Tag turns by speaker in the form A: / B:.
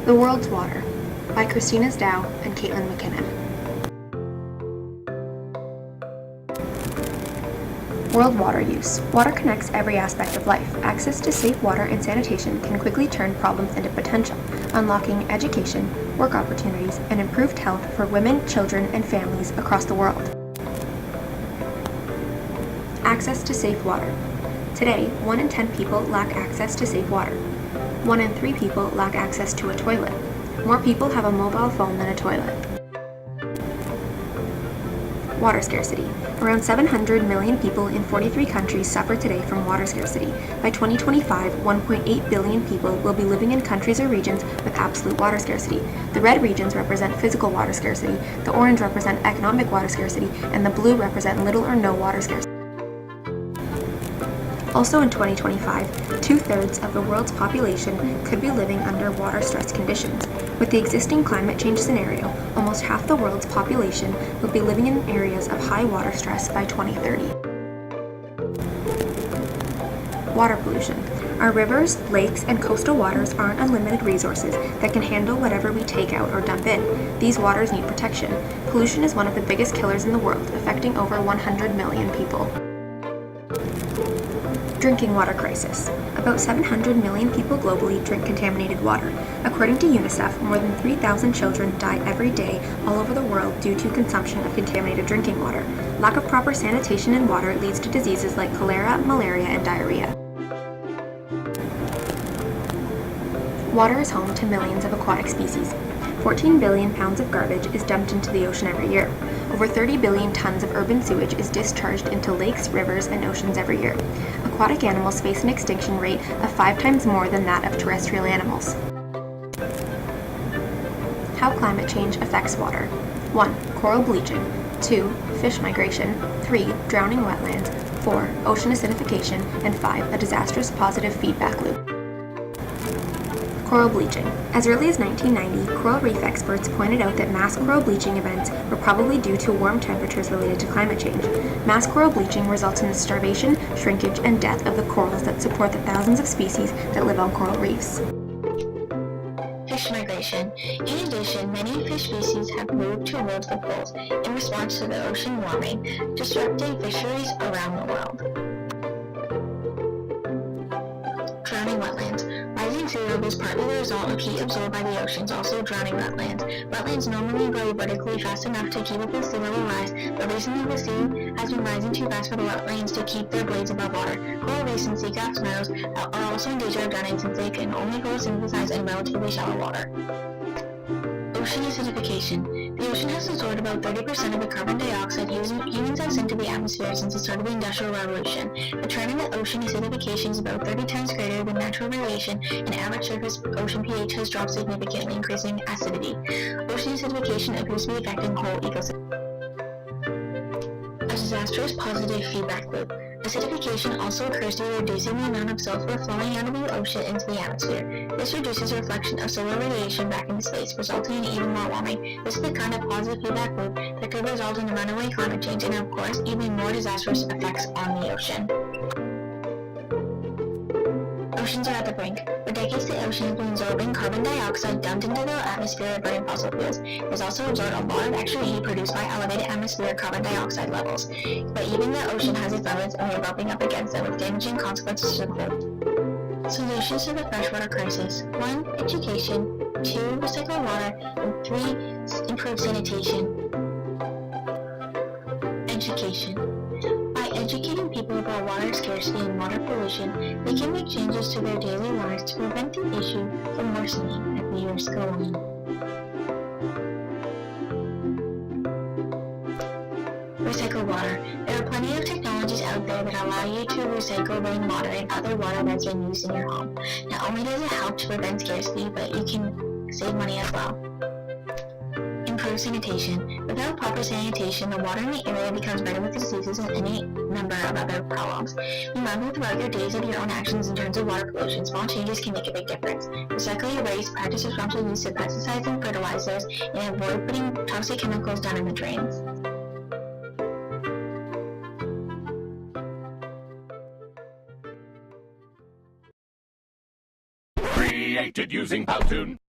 A: The World's Water by Christina Dow and Caitlin McKinnon. World water use. Water connects every aspect of life. Access to safe water and sanitation can quickly turn problems into potential, unlocking education, work opportunities, and improved health for women, children, and families across the world. Access to safe water. Today, 1 in 10 people lack access to safe water. 1 in 3 people lack access to a toilet. More people have a mobile phone than a toilet. Water scarcity. Around 700 million people in 43 countries suffer today from water scarcity. By 2025, 1.8 billion people will be living in countries or regions with absolute water scarcity. The red regions represent physical water scarcity, the orange represent economic water scarcity, and the blue represent little or no water scarcity. Also in 2025, 2/3 of the world's population could be living under water stress conditions. With the existing climate change scenario, almost half the world's population will be living in areas of high water stress by 2030. Water pollution. Our rivers, lakes, and coastal waters aren't unlimited resources that can handle whatever we take out or dump in. These waters need protection. Pollution is one of the biggest killers in the world, affecting over 100 million people. Drinking water crisis. About 700 million people globally drink contaminated water. According to UNICEF, more than 3,000 children die every day all over the world due to consumption of contaminated drinking water. Lack of proper sanitation in water leads to diseases like cholera, malaria, and diarrhea. Water is home to millions of aquatic species. 14 billion pounds of garbage is dumped into the ocean every year. Over 30 billion tons of urban sewage is discharged into lakes, rivers, and oceans every year. Aquatic animals face an extinction rate of 5 times more than that of terrestrial animals. How climate change affects water. 1. Coral bleaching. 2. Fish migration. 3. Drowning wetlands. 4. Ocean acidification. And 5. A disastrous positive feedback loop. Coral bleaching. As early as 1990, coral reef experts pointed out that mass coral bleaching events were probably due to warm temperatures related to climate change. Mass coral bleaching results in the starvation, shrinkage, and death of the corals that support the thousands of species that live on coral reefs.
B: Fish migration. In addition, many fish species have moved towards the poles in response to the ocean warming, disrupting fisheries around the world. Drowning wetlands. Rising sea level is partly the result of heat absorbed by the oceans, also drowning wetlands. Wetlands normally grow vertically fast enough to keep up with sea level rise, but recently the sea has been rising too fast for the wetlands to keep their blades above water. Coral reefs and seagrass meadows are also in danger of drowning since they can only photosynthesize in relatively shallow water. Ocean acidification. The ocean has absorbed about 30% of the carbon dioxide humans have sent to the atmosphere since the start of the Industrial Revolution. The trend in the ocean acidification is about 30 times greater than natural variation, and average surface ocean pH has dropped significantly, increasing acidity. Ocean acidification appears to be affecting whole ecosystems. A disastrous positive feedback loop. Acidification also occurs due to reducing the amount of sulfur flowing out of the ocean into the atmosphere. This reduces reflection of solar radiation back into space, resulting in even more warming. This is the kind of positive feedback loop that could result in runaway climate change and, of course, even more disastrous effects on the ocean. Oceans are at the brink. For decades, the ocean has been absorbing carbon dioxide dumped into the atmosphere by burning fossil fuels. It has also absorbed a lot of extra heat produced by elevated atmospheric carbon dioxide levels. But even the ocean has its limits, and we are bumping up against them with damaging consequences to the globe. Solutions to the freshwater crisis. 1. Education. 2. Recycle water. And 3. Improve sanitation. Education. By educating people about water scarcity and water pollution, they can make changes to their daily lives to prevent the issue from worsening as the years go on. Recycle water. There are plenty of technologies out there that allow you to recycle rainwater and other water that's been used in your home. Not only does it help to prevent scarcity, but you can save money as well. Improve sanitation. Without proper sanitation, the water in the area becomes red with diseases and any number of other problems. Be mindful throughout your days of your own actions in terms of water pollution. Small changes can make a big difference. Recycle your waste, practice responsible use of pesticides and fertilizers, and avoid putting toxic chemicals down in the drains.
C: created using Powtoon.